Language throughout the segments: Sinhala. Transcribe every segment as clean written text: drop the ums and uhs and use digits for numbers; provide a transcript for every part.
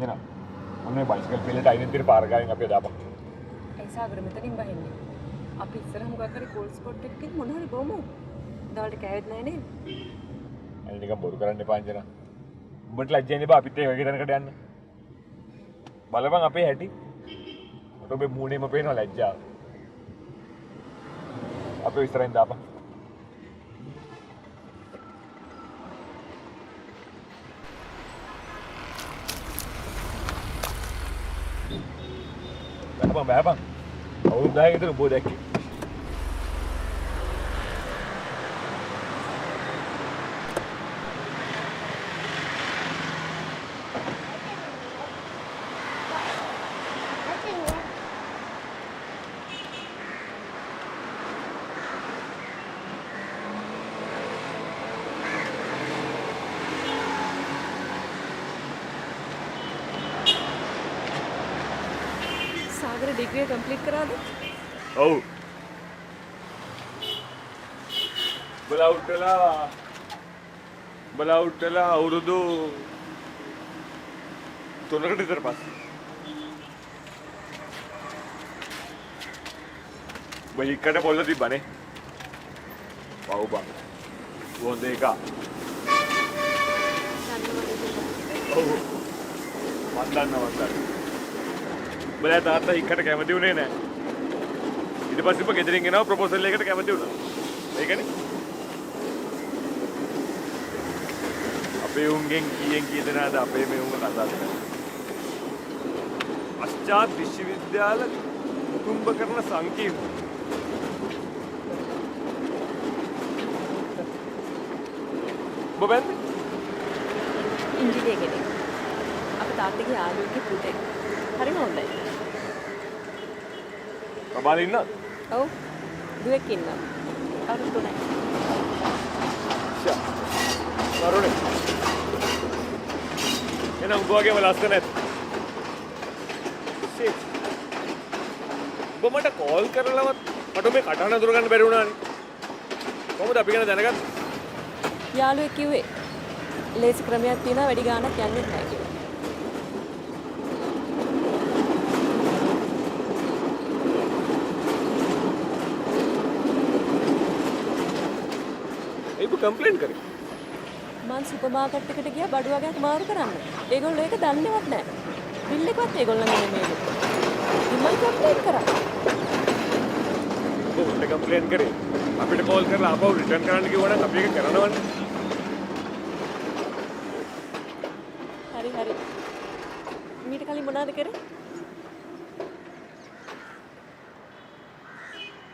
පංජනා මොනේ බයිසිකල් පිල්ලට අයිනෙන් තිර පාර ගානේ අපි දාපන්. ඒ සාගර මෙතනින් බහින්නේ. අපි ඉස්සරහම ගා කරේ කෝල් ස්පොට් එකකින් මොන හරි බොමු. දවල්ට කෑවෙත් නැහැ නේද? අනේ නිකන් බොරු කරන්න එපා පංජනා. උඹට ලැජ්ජා නේ බා අපිත් ඒ වගේ තැනකට යන්න. බලපන් අපේ හැටි. මට ඔබේ මූණේම පේනවා ලැජ්ජාව. අපේ ඉස්සරහින් දාපන්. බෑපන් අවුරුදු 10 කට උඹ දැක්කේ डिग्री कंप्लीट करा दो ओ बलाउटला අවුරුදු 3කට විතර පස්සේ බයිකට පොල්ල තිබ්බනේ පව් බං හොඳ එක ඔව් මන් දන්නවා බලලා තාත්තා එකට කැමති උනේ නැහැ. ඊට පස්සේ ඉප ගෙදරින් එනවා ප්‍රොපෝසල් එකකට කැමති වුණා. ඒකනේ. අපේ උන්ගෙන් කීයෙන් කී දෙනාද අපේ මේ උන්ව කතා කරන්නේ. පශ්චාත් විශ්වවිද්‍යාල කුඹ කරන සංකීර්ණ. බබෙන් ඉංජිනේර කෙනෙක්. අපේ තාත්තගේ යාළුවෙක්ගේ පුතෙක්. හරිම හොඳයි. කබාල ඉන්නවද? ඔව්. දුවෙක් ඉන්නවා. අවුරුදු 3යි. ෂා. වරුනේ. එන උඹ වගේම ලස්සන නැත්. ෂිට්. උඹ මට කෝල් කරලවත් මට මේ කටහඬ අඳුර ගන්න බැරි වුණානේ. කොහොමද අපි ගැන දැනගත්තේ? යාළුවෙක් කිව්වේ ලේසි ක්‍රමයක් තියෙනවා වැඩි ගාණක් යන්නේ නැහැ කියලා. कंप्लेंट करे මං සුපර් මාකට් එකට ගියා බඩු වගේක් මාරු කරන්න. ඒගොල්ලෝ ඒක දන්නේවත් නැහැ. බිල් එකවත් ඒගොල්ලන්ගේ නෙමෙයි. මම කම්ප්ලේන්ට් කරා. ඔබට කම්ප්ලේන්ට් කරේ. අපිට කෝල් කරලා ආපහු රිටර්න් කරන්න කිව්වනම් අපි ඒක කරනවනේ. හරි හරි. මීට කලින් මොනවද කරේ?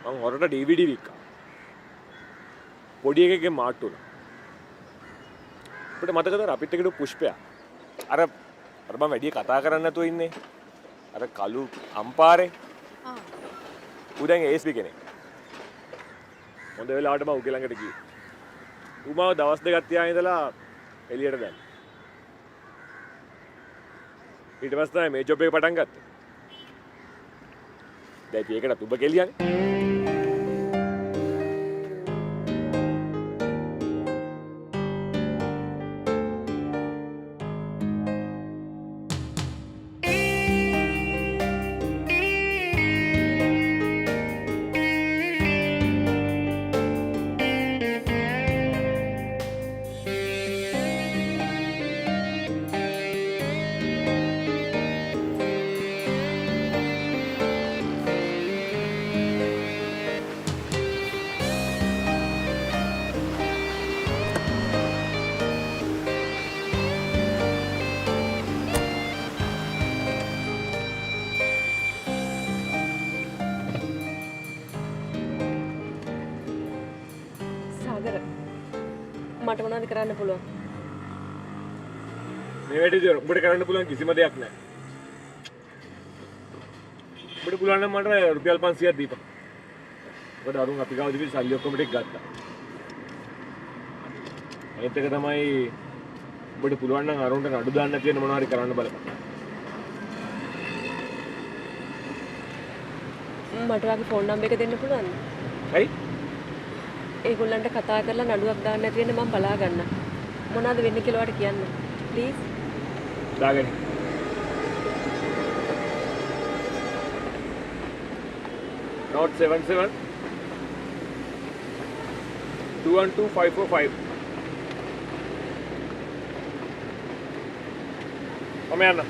මං හොරට DVD වික්කා. පොඩි එකකගේ මාට්ටු උනා. අපිට මතකද අපිට එකේ පුෂ්පයා. අර මම වැඩි කතා කරන්නේ නැතුව ඉන්නේ. අර කළු අම්පාරේ. ඌ දැන් ASP කෙනෙක්. හොඳ වෙලාවට මම ඌගේ ළඟට ගියේ. ඌ මාව දවස් දෙකක් තියාගෙන ඉඳලා එළියට දැම්මා. ඊට පස්සේ තමයි මේ ජොබ් එක පටන් ගත්තේ. දැන් ඒකට උඹ කෙලියනේ. මට මොනවද කරන්න පුළුවන්? මේ වැඩේදී ඔබට කරන්න පුළුවන් කිසිම දෙයක් නැහැ. ඔබට පුළුවන් නම් මට රුපියල් 500ක් දීපන්. ඔබට අරුන් අපි ගාව දීපි සල්ලි ඔක්කොම ටික ගත්තා. ඒත් එක තමයි ඔබට පුළුවන් නම් අරුන්ට නඩු දාන්න තියෙන මොනවා හරි කරන්න බලන්න. මට වගේ ෆෝන් නම්බර් එක දෙන්න පුළුවන්ද? හයි? ඒගොල්ලන්ට කතා කරලා නඩුවක් දාන්න නැති වෙන්නේ මම බලා ගන්න. මොනවද වෙන්නේ කියලා ඔයාලට කියන්න. ප්ලීස්. දාගන්න. Note 77 212545. Come here.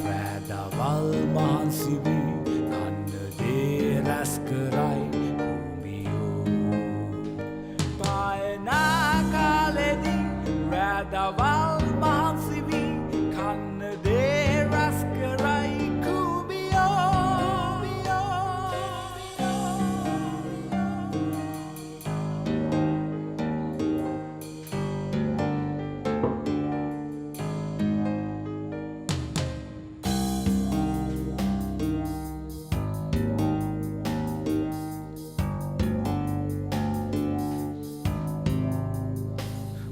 රෑදවල් මහන්සිවී කන්න දේ රැස් කරයි කුමියෝ පායනා කාලෙදී රෑදවල් මහන්සිවී කන්න දේ රැස් කරයි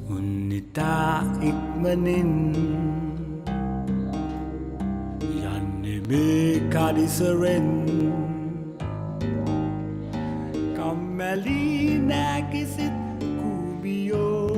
උන්නිතා ඉක්මනින් යන්නේ මේ කඩිසරෙන් කම්මැලි නෑකිසිත් කුමියෝ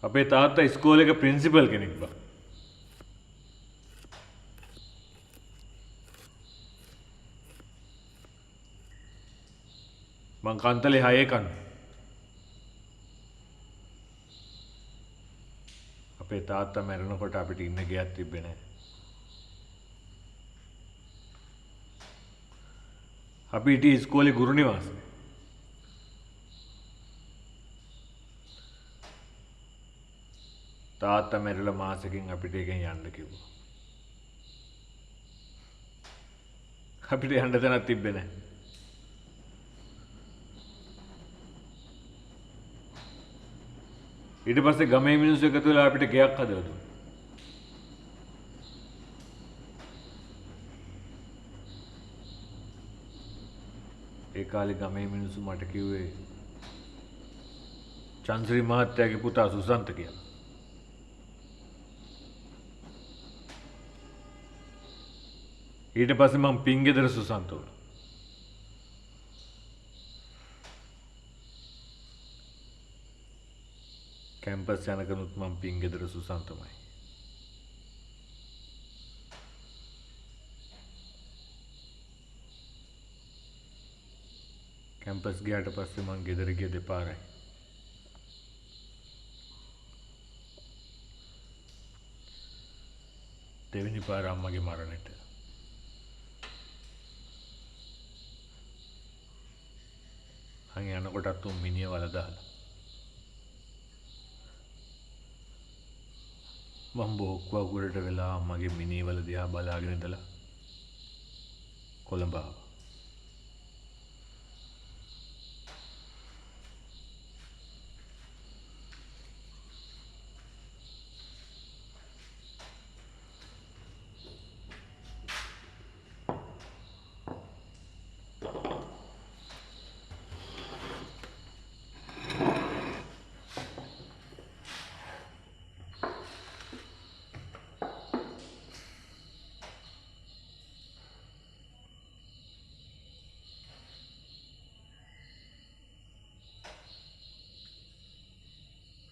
අපේ තාත්තා ඉස්කෝලේ එක ප්‍රින්සිපල් කෙනෙක් බා. මං කන්තලේ 6 කන්න. අපේ තාත්තා මැරෙනකොට අපිට ඉන්න ගයක් තිබ්බේ නැහැ. අපි හිටියේ ඉස්කෝලේ ගුරු නිවාසේ. තාත්තා මැරිලා මාසෙකින් අපිට එකෙන් යන්න කිව්වා. අපිට යන්න තැනක් තිබ්බේ නැහැ. ඊට පස්සේ ගමේ මිනිස්සු එකතු වෙලා අපිට ගෙයක් හදලා දුන්නා. ඒ කාලේ ගමේ මිනිස්සු මට කිව්වේ චන්ද්‍රි මහත්තයාගේ පුතා සුසන්ත කියලා. ඊට පස්සේ මම පිංගෙදර සුසන්ත වුණා. කැම්පස් යනකනුත් මම පිංගෙදර සුසන්තමයි. කැම්පස් ගියාට පස්සේ මම ගෙදර ගිය දෙපාරයි. දෙවෙනි පාර අම්මගේ මරණයට. අන් යනකොටත් උන් මිනිහ වල දාලා. මම බෝක්කුව උගුරට වෙලා අම්මගේ මිනිහ වල දිහා බලාගෙන ඉඳලා කොළඹ ආවා.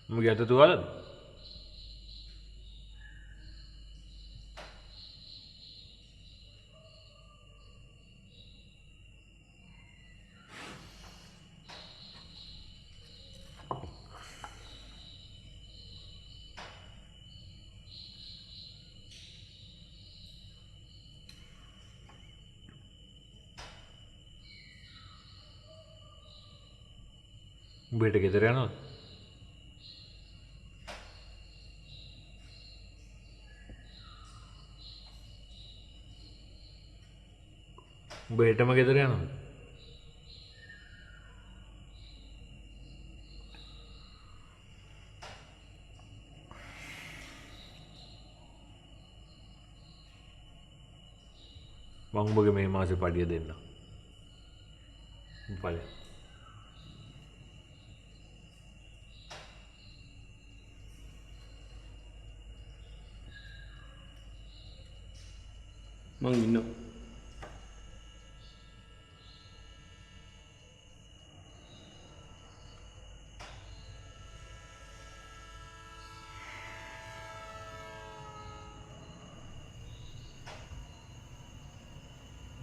මගේ අත තුවාලද? උඹට ගෙදර යනවද? උඹ හෙටම ගෙදර යනවද? මම උඹගේ මේ මාසේ පඩිය දෙන්නම්. උඹ මං ඉන්නවා.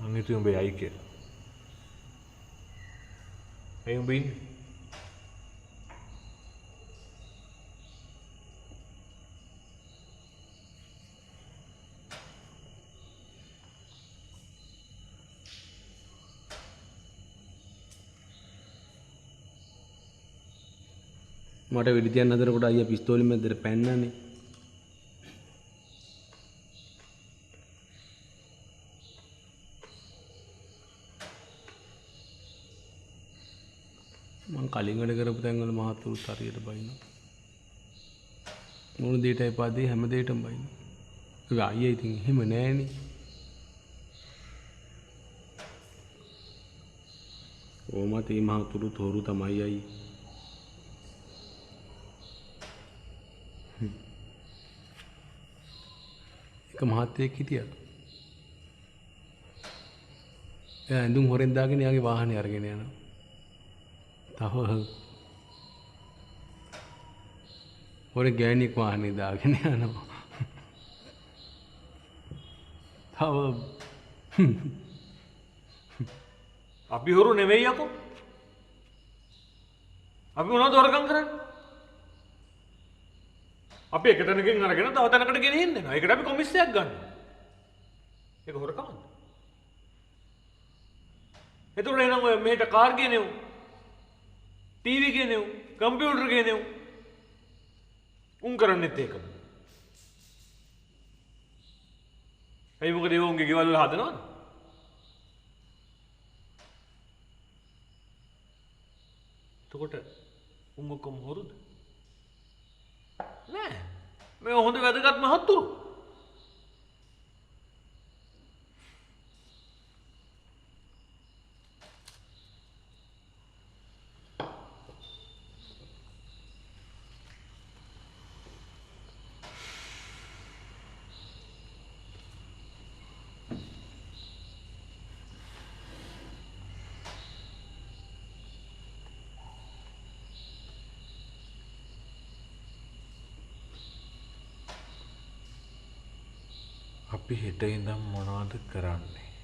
මං හිතුවේ උඹ යයි කියලා. ඇයි උඹ ඉන්නේ? මට වෙඩි තියන්න හදනකොට අයියා පිස්තෝලෙ මැද්දට පැන්නනේ. මං කලින් වැඩ කරපු තැන්වල මහත්තුරුත් හරියට බයිනවා. මොන දෙයකට එපාදී හැම දෙයකටම බයිනවා. ඒක අයියා ඉතින් එහෙම නෑනේ. ඕමත් මේ මහත්තුරුත් හොරු තමයි අයියේ. එක මහත්තයෙක් හිටියා. එයා ඇඳුම් හොරෙන් දාගෙන යාගේ වාහනේ අරගෙන යනවා. තව හොරේ ගෑණියෙක් වාහනේ දාගෙන යනවා. තව අපි හොරු නෙවෙයි යකෝ. අපි මොනවද හොරකම් කරන්නේ? අපි එක තැනකින් අරගෙන තව තැනකට ගෙනිහින් දෙනවා. ඒකට අපි කොමිස්සයක් ගන්නවා. ඒක හොරකමද? එතකොට එහෙනම් ඔය මෙහෙට කාර් ගෙනෙව්, ටීවී ගෙනෙව්, කම්පියුටර් ගෙනෙව්. උන් කරන්නේත් ඒකම. ඇයි මොකද ඒ උන්ගේ ගෙවල් වල හදනවද? එතකොට උන් ඔක්කොම හොරුද? නෑ. මේ හොඳ වැදගත් මහත්තුරු. අපි හෙට ඉඳන් මොනවද කරන්නේ?